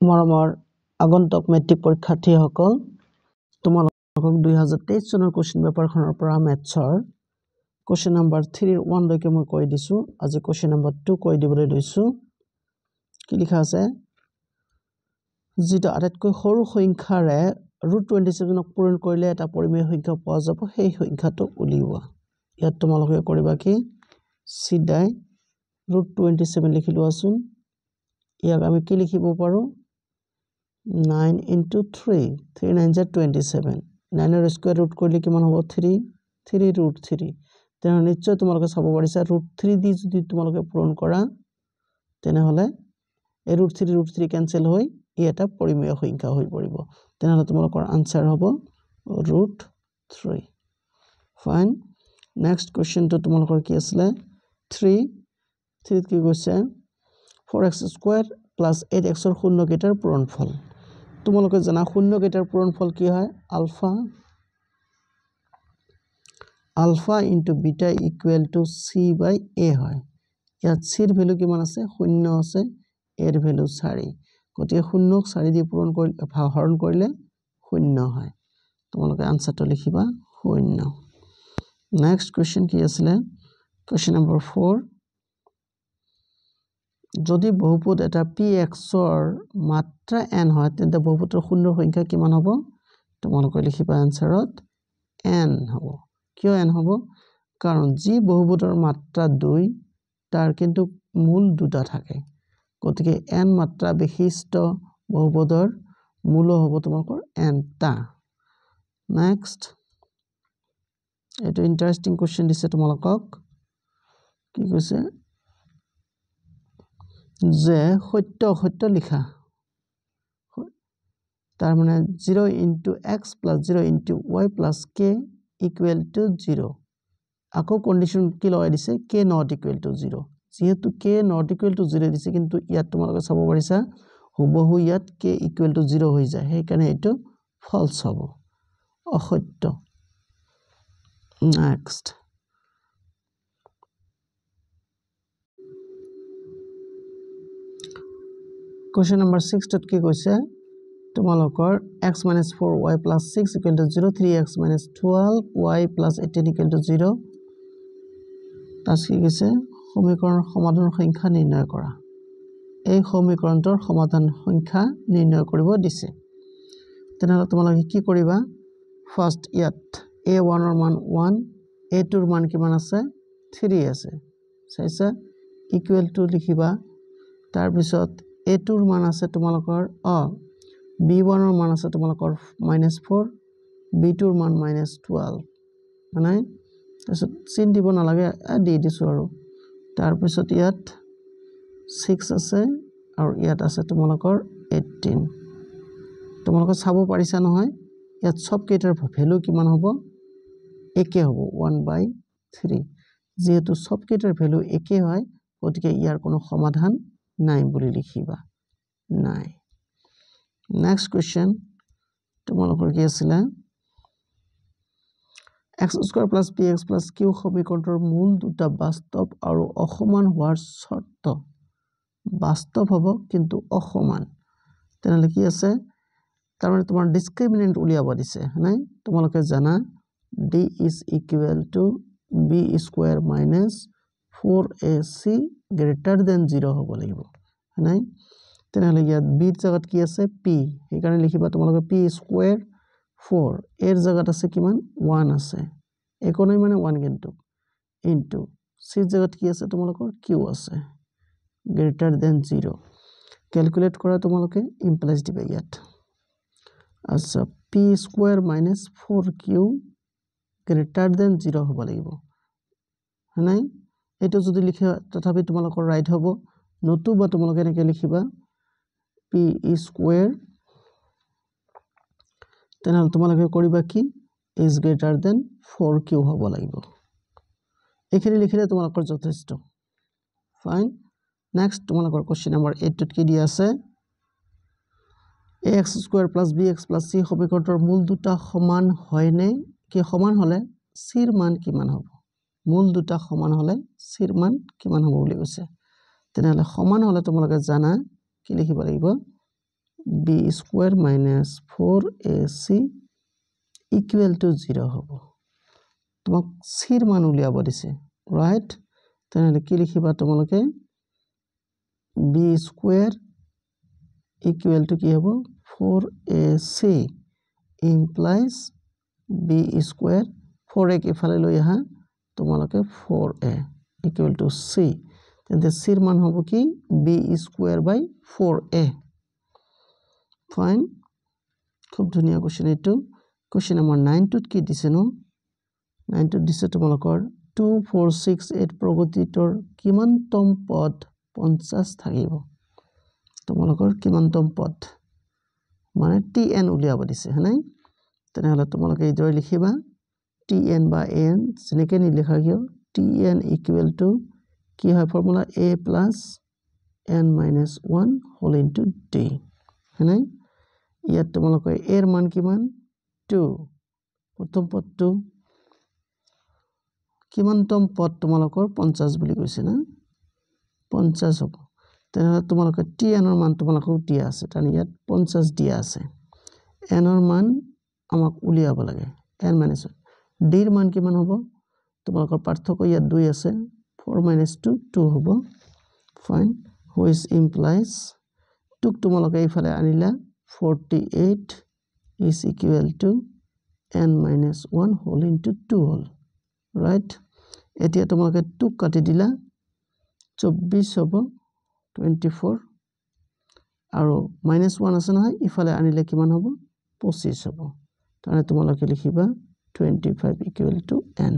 মৰমৰ আগন্তুক মেট্ৰিক পৰীক্ষাৰ্থীসকল তোমালোকক 2023 চনৰ কোৱেশ্চন পেপাৰখনৰ পৰা মেথছৰ কোৱেশ্চন নম্বৰ 3 1 লৈকে মই কৈ দিছো আজি কোৱেশ্চন নম্বৰ 2 কৈ দিবলৈ লৈছো কি লিখা আছে যেটা আটাইতকৈ সৰু সংখ্যাৰে √27 ক পূৰণ কৰিলে এটা পৰিমেয় সংখ্যা পোৱা যাব সেই সংখ্যাটো উলিওৱা ইয়াত তোমালোকে কৰিবা কি সিধাই √27 লিখি লোৱাচোন ইয়াক আমি কি লিখিব পাৰো 9 into 3 3 9 are 27 9 er square root কৰিলে কিমান হ'ব 3 3 √3 তেনে নিশ্চয় তোমালোকে চাব পাৰিছা √3 দি যদি তোমালোকে পূৰণ কৰা তেনে হলে এই √3 কেনসেল হৈ ই এটা পৰিমেয় সংখ্যা হৈ পৰিব তেনে হলে তোমালোকৰ আনসাৰ হ'ব √3 ফাইন নেক্সট কোৱেশ্চন তো তোমালোকৰ কি আছিল 3 কি কৈছে 4x² + 8x ৰ শূন্য কেইটাৰ পূৰণফল তোমালোকে জানা শূন্য কেইটাৰ পূৰণফল কি হয় আলফা * বিটা = c/a হয় ইয়াত c ৰ ভ্যালু কিমান আছে শূন্য আছে a ৰ ভ্যালু 4 গতিকে শূন্যক 4 দি পূৰণ কৰিলে হৰণ কৰিলে শূন্য হয় তোমালোকে আনসাৰটো লিখিবা শূন্য নেক্সট কোৱেশ্চন কি আছিল কোৱেশ্চন নম্বৰ 4 যদি বহুপদ এটা px ৰ মাত্ৰা n হয় তেন্তে বহুপদৰ শূন্য সংখ্যা কিমান হ'ব তোমালোকে লিখিবা আনসাৰত n হ'ব কিয় n হ'ব কাৰণ যি বহুপদৰ মাত্ৰা 2 তাৰ কিন্তু মূল দুটা থাকে গতিকে n মাত্ৰা বিশিষ্ট বহুপদৰ মূল হ'ব তোমালোকৰ n টা নেক্সট এটো ইন্টাৰেস্টিং কোৱেশ্চন দিছে তোমালোকক কি কৈছে যে সত্য লিখা তাৰ মানে 0 * x + 0 * y + k = 0 আকৌ কন্ডিশন কি লগাই দিছে k not equal to 0 যেহেতু k not equal to 0 দিছে কিন্তু ইয়াত তোমালোকে চাব পাৰিছা হুবহু ইয়াত k equal to 0 হৈ যায় সেই কাৰণে এটো ফলস হ'ব অসত্য নেক্সট কোৱেশ্চন নম্বৰ 6 ত কি কৈছে তোমালোকৰ x - 4 y + 6 = 0 3x - 12 y + 18 = 0 তাছ কি কৈছে সমীকৰণৰ সমাধানৰ সংখ্যা নিৰ্ণয় কৰা এই সমীকৰণটোৰ সমাধান সংখ্যা নিৰ্ণয় কৰিব দিছে তেনেহলে তোমালোকে কি কৰিবা ফাৰ্স্ট ইয়াত a1 ৰ মান 1 a2 ৰ মান কিমান আছে 3 আছে চাইছা ইকুৱেল টু লিখিবা তাৰ পিছত a2 ৰ মান আছে তোমালোকৰ b1 ৰ মান আছে তোমালোকৰ -4 b2 ৰ মান -12 মানে তাৰপিছত চিন দিব নালাগে দি দিছো আৰু তাৰ পিছত ইয়াত 6 আছে আৰু ইয়াত আছে তোমালোকৰ 18 তোমালোকে চাব পাৰিছা নহয় ইয়াত সব কেইটাৰ ভ্যালু কিমান হ'ব একে হ'ব 1/3 যেহেতু সব কেইটাৰ ভ্যালু একে হয় গতিকে ইয়াৰ কোনো সমাধান নাই বুলি লিখিবা নাই নেক্সট কোৱেশ্চন তোমালোকৰ কি আছিল x² + px + q সমীকৰণটোৰ মূল দুটা বাস্তৱ আৰু অসমান হোৱাৰ শৰ্ত বাস্তৱ হ'ব কিন্তু অসমান তেনেহলে কি আছে তাৰমানে তোমাৰ ডিসক্ৰিমিনেন্ট উলিয়াব দিছে নাই তোমালোকে জানা d is equal to b² - 4ac greater than 0 হ'ব লাগিব নাই তেনেহলে ইয়াত b ৰ জাগাত কি আছে p সেইকাৰণে লিখিবা তোমালোকে p² 4 এর জাগাত আছে কিমান 1 আছে একো নাই মানে 1 কিন্তু ইনটু c ৰ জাগাত কি আছে তোমালোকৰ q আছে greater than 0 ক্যালকুলেট কৰা তোমালোকে ইমপ্লাইজ দিবা ইয়াত আচ্ছা p² - 4q greater than 0 হ'ব লাগিব নাই এটো যদি লিখা তথাপি তোমালোকৰ ৰাইট হ'ব নতুবা তোমালোকে এনেকৈ লিখিবা p² তেনেহলে তোমালোকে কৰিবা কি is greater than 4q হ'ব লাগিব এখিনি লিখিলে তোমালোকৰ যথেষ্ট ফাইন নেক্সট তোমালোকৰ কোৱেশ্চন নম্বৰ 8 ত কি দিয়া আছে ax² + bx + c সমীকৰণটোৰ মূল দুটা সমান হয়নে কি সমান হলে c ৰ মান কিমান হ'ব মূল দুটা সমান হলে c ৰ মান কিমান হ'ব বুলি কৈছে তেনেহলে সমান হলে তোমালোকে জানা কি লিখিব লাগিব b square minus 4ac equal to 0 হ'ব তোমাক c ৰ মান উলিয়াব দিছে ৰাইট তেনেহলে কি লিখিবা তোমালোকে b square equal to কি হ'ব 4ac implies b square 4a কে ফালে লৈ আহা তোমালোকে 4a equal to c তেন্তে c ৰ মান হ'ব কি b square by 4a fine খুব ধুনিয়া কোশ্চেন এটো কোশ্চেন নম্বৰ 9 টোত কি দিছে ন 9 টোত দিছে তোমালোকৰ 2468 প্ৰগতিটোৰ কিমানতম পদ 50 থাকিব তোমালোকৰ কিমানতম পদ মানে tn উলিয়াব দিছে হয়নে তেনেহলে তোমালোকে এইদৰে লিখিবা tn বা an যেনেকৈ নিলিখা কিয় tn equal to কি হয় formula a plus n minus 1 whole into d হয়নে ইয়াত তোমালোকে a ৰ মান কিমান 2 প্ৰথম পদটো কিমানতম পদ তোমালোকৰ 50 বুলি কৈছে না 50 হ'ব তেনেহলে তোমালোকে tn ৰ মান তোমালোকক দিয়া আছে কাৰণ ইয়াত 50 দিয়া আছে n ৰ মান আমাক উলিয়াব লাগে n - 1 d ৰ মান কিমান হ'ব তোমালোকৰ পাৰ্থক্য ইয়াত 2 আছে 4 - 2 2 হ'ব ফাইন which implies 2 তোমালোকে এইফালে আনিলা 48 is equal to n - 1 whole into 2 whole right এতিয়া তোমালোকে 2 কাটি দিলা 24 হ'ব 24 আৰু -1 আছে নহয় ইফালে আনিলে কিমান হ'ব 25 হ'ব তাৰে তোমালোকে লিখিবা 25 equal to n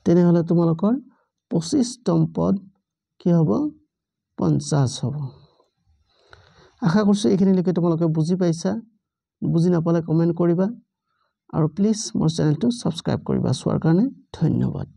তেনেহলে তোমালোকৰ 25তম পদ কি হ'ব 50 হ'ব আশা কৰিছো এইখিনি লিখি তোমালোকে বুজি পাইছা বুজি নাপালে কমেন্ট কৰিবা আৰু প্লিজ মোৰ চেনেলটো সাবস্ক্ৰাইব কৰিবা সোৱাৰ কাৰণে ধন্যবাদ